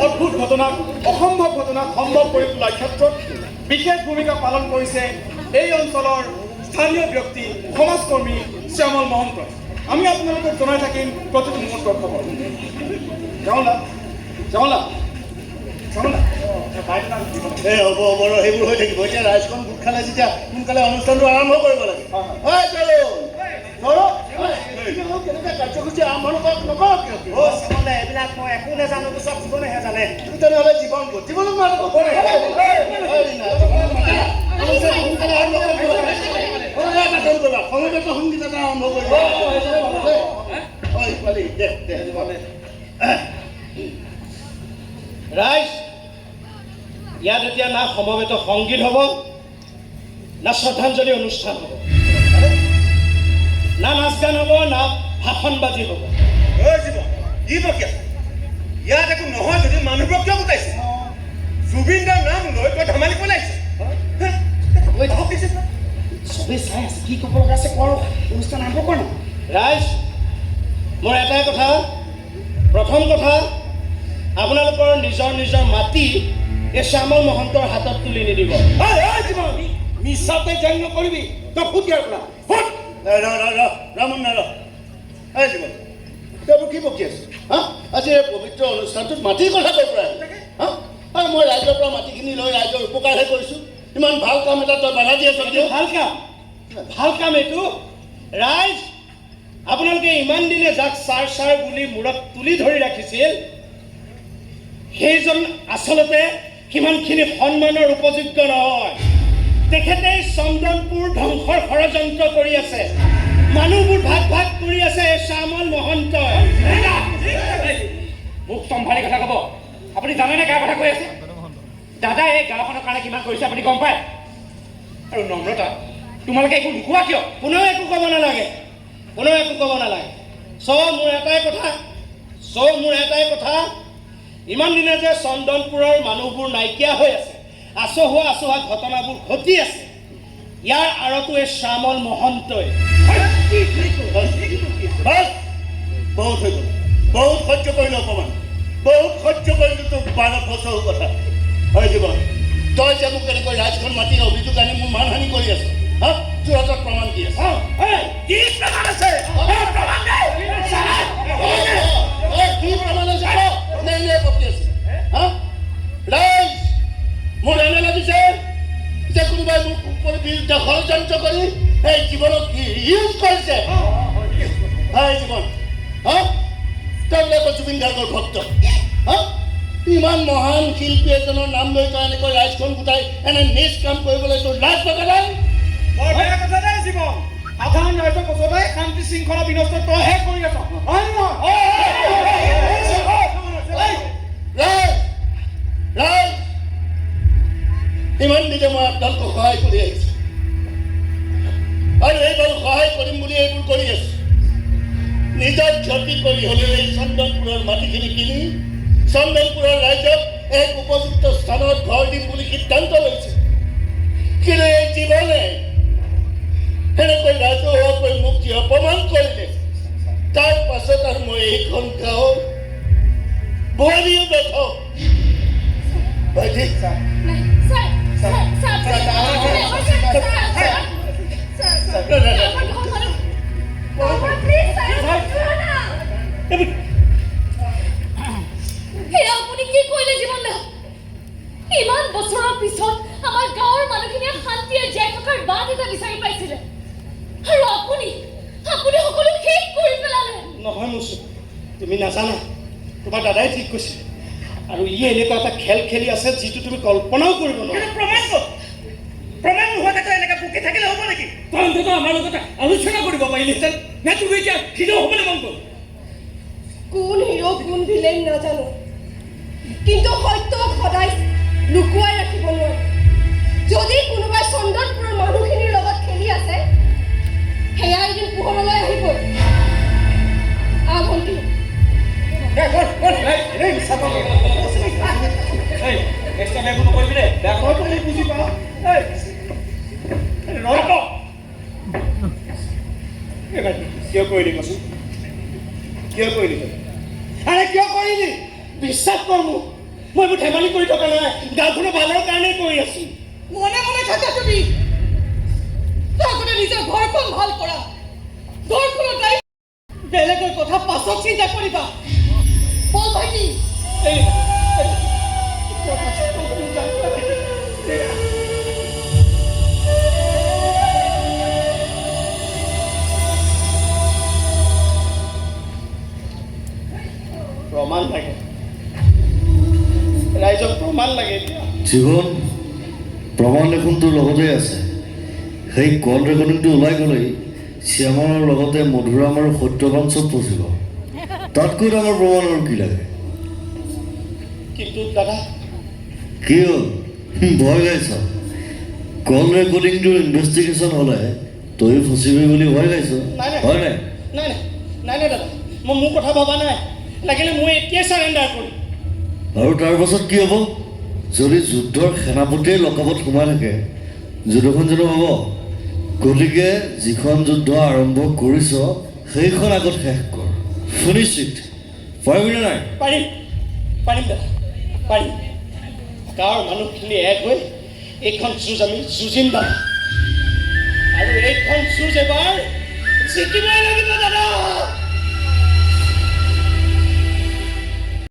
অদ্ভুত ঘটনাক অসম্ভৱ ঘটনাক সম্ভৱ কৰি তোলাৰ ক্ষেত্ৰত বিশেষ ভূমিকা পালন কৰিছে এই অঞ্চলৰ স্থানীয় ব্যক্তি সমাজকৰ্মী শ্যামল মহন্ত। আমি আপোনালোকক জনাই থাকিম প্ৰতিটো মুহূৰ্তৰ খবৰ। যাওঁলা যাওঁলা যাওঁলা এই হ'ব হ'ব সেইবোৰ হৈ থাকিব। এতিয়া ৰাইজখন গোট খালে যেতিয়া সোনকালে অনুষ্ঠানটো আৰম্ভ কৰিব লাগে। কেনেকৈ কাৰ্যসূচী আৰম্ভ নকৰক এইবিলাক মই একো নাজানো, চব জীৱনেহে জানে। তেনেহ'লে জীৱন ক'ত জীৱনক সমবেত সংগীত এটা আৰম্ভ কৰিব। ৰাইজ, ইয়াত এতিয়া না সমবেত সংগীত হ'ব, না শ্ৰদ্ধাঞ্জলি অনুষ্ঠান হ'ব, না নাচ গান হ'ব, না ভাষণবাজি হ'ব। ইয়াত একো নহয় যদি মানুহবোৰক কিয় গোটাইছে? জুবিন দাৰ নাম লৈ তই ধেমালি পেলাইছে। চবেই চাই আছে, কি ক'ব লগা আছে কৰ, অনুষ্ঠান আৰম্ভ কৰ না। ৰাইজ, মোৰ এটাই কথা, প্ৰথম কথা, আপোনালোকৰ নিজৰ নিজৰ মাটি এই শ্যামল মহন্তৰ হাতত তুলি নিদিব। মিছাতে জেং নকৰিবি, তই ফুট ইয়াৰ পৰা ফুট। জীৱন তই কি বকি আছ? আজি এই পবিত্ৰ অনুষ্ঠানটোত মাটিৰ কথা কৈ পৰা আৰু মই ৰাইজৰ পৰা মাটিখিনি লৈ ৰাইজৰ উপকাৰহে কৰিছোঁ। ইমান ভাল কাম এটা তই বাধা দি আছ। ভাল কাম, ভাল কাম এইটো। ৰাইজ, আপোনালোকে ইমান দিনে যাক ছাৰ ছাৰ বুলি মূৰত তুলি ধৰি ৰাখিছিল, সেইজন আচলতে সিমানখিনি সন্মানৰ উপযোগ্য নহয়। তেখেতে চন্দনপুৰ ধ্বংসৰ ষড়যন্ত্ৰ কৰি আছে, মানুহবোৰ ভাগ ভাগ কৰি আছে এই শ্যামল মহন্তই। মোক চম্ভালি কথা ক'ব। আপুনি জানেনে কাৰ কথা কৈ আছে? দাদা এই গাঁওখনৰ কাৰণে কিমান কৰিছে আপুনি গম পায়? আৰু নম্ৰতা, তোমালোকে একো নোকোৱা কিয়? কোনেও একো ক'ব নালাগে, কোনেও একো ক'ব নালাগে। মোৰ এটাই কথা, ইমান দিনে যে চন্দনপুৰৰ মানুহবোৰ নাইকিয়া হৈ আছে, আচহুৱা ঘটনাবোৰ ঘটি আছে, ইয়াৰ আঁৰতো এই শ্যামল মহন্তই। বহুত হৈ গ'ল, বহুত সহ্য কৰিলোঁ অকণমান, বহুত সহ্য কৰিলোঁ তোৰ 12 বছৰৰ কথা। হয় জীৱন, তই যে মোক কেনেকৈ ৰাইজখন মাতি অভিযোগ আনি মোৰ মানহানি কৰি আছ, তোৰ হাতত প্ৰমাণ কি আছে? কি প্ৰমাণ আছে? কি প্ৰমাণ আছে? বকি আছে ৰাইজ। মোৰ এনে লাগিছে যে কোনোবাই মোৰ বিৰুদ্ধে ষড়যন্ত্ৰ কৰি এই জীৱনক ইউজ কৰিছে। হয় জীৱন, তেওঁলোকে জুবিন গাৰ্গৰ ভক্ত। ইমান মহান শিল্পী এজনৰ নাম লৈ তই এনেকৈ ৰাইজখন গোটাই এনে নিজ কাম কৰিবলৈ তোৰ লাজ লগা নাই? কথা নাই জীৱন, সাধাৰণ ৰাইজক সদায় শান্তি শৃংখলা বিনষ্ট তইহে কৰি আছ। ইমান দিনে মই আপোনালোকক সহায় কৰি আহিছোঁ আৰু এইবাৰ সহায় কৰিম বুলি এইবোৰ কৰি আছো। নিজৰ ক্ষতি কৰি হ'লেও এই চন্দনপুৰৰ মাটিখিনি কিনি চন্দনপুৰৰ ৰাইজক এক উপযুক্ত স্থানত ঘৰ দিম বুলি সিদ্ধান্ত লৈছে। কিন্তু এই জীৱনে সেনেকৈ ৰাজহুৱাকৈ মোক যি অপমান কৰিলে, তাৰ পাছত আৰু মই এইখন গাঁৱৰ বোৱাৰীও নথওঁ। আপুনি কি কৰিলে জীৱন দা? ইমান বছৰৰ পিছত আমাৰ গাঁৱৰ মানুহখিনিয়ে শান্তিৰে জীয়াই থকাৰ বাট এটা বিচাৰি পাইছিলে আৰু আপুনি সকলো শেষ কৰি পেলালে। নহয় মুচু, তুমি নাজানা, তোমাৰ দাদাই ঠিক কৈছে। আৰু ই এনেকুৱা এটা খেল খেলি আছে যিটো তুমি কল্পনাও কৰিব নোৱাৰা। প্ৰমাণ নোহোৱাকৈ এনেকৈ বুকি থাকিলে হ'ব নেকি? তই অন্তত আমাৰ লগত আলোচনা কৰিব পাৰিলিহেঁতেন। নে তুমি এতিয়া হিৰো হ'বলৈ মন গ'ল? কোন হিৰো কোন ভিলেন নাজানো, কিন্তু সত্য সদায় লুকুৱাই ৰাখিব নোৱাৰে। যদি কোনোবাই চন্দনপুৰৰ মানুহখিনিৰ লগত খেলি আছে, সেয়া এদিন পোহৰলৈ আহিবই। ভণ্টি বুজি পাওঁ কিয় কৰিলি কচোন? কিয় কৰিলি? আৰে কিয় কৰিলি? বিশ্বাস কৰ মোক, মই এইবোৰ ধেমালি কৰি থকা নাই, গাঁওখনৰ ভালৰ কাৰণেই কৰি আছোঁ। মনে মনে থাকা তুমি। আগতে নিজৰ ঘৰখন ভাল কৰা, ঘৰখনৰ দায়িত্ব, বেলেগৰ কথা পাছত চিন্তা কৰিবা। বল ভাইটি। প্ৰমাণ লাগে, ৰাইজক প্ৰমাণ লাগে এতিয়া। জীৱন প্ৰমাণ দেখোন তোৰ লগতে আছে। সেই কল ৰেকৰ্ডিংটো ওলাই গ'লেই শ্যামলৰ লগতে মধুৰাম আৰু সত্যবান চব পচিব। তাতকৈ ডাঙৰ প্ৰমাণ আৰু কি লাগে? কিন্তু দাদা, কি হ'ল ভয় গাইছ? কল ৰেকৰ্ডিংটোৰ ইনভেষ্টিগেশ্যন হ'লে তই ফচিবি বুলি ভয় গাইছ, নাই নাই হয় নাই? নাই নাই নাই নাই দাদা, মই মোৰ কথা ভবা নাই। লাগিলে মই এতিয়াই চাৰেণ্ডাৰ কৰিম। আৰু তাৰ পাছত কি হ'ব? যদি যুদ্ধৰ সেনাপতিয়ে লকআপত সোমাই থাকে, যুদ্ধখন জানো হ'ব? গতিকে যিখন যুদ্ধ আৰম্ভ কৰিছ সেইখন আগত শেষ কৰ। সুনিশ্চিত পাৰিবিনে নাই? পাৰিম পাৰিম দাদা, পাৰিম। গাঁৱৰ মানুহখিনি এক হৈ এইখন যুঁজ আমি যুঁজিম দাদা, আৰু এইখন যুঁজ এবাৰ জিকিবই লাগিব দাদা।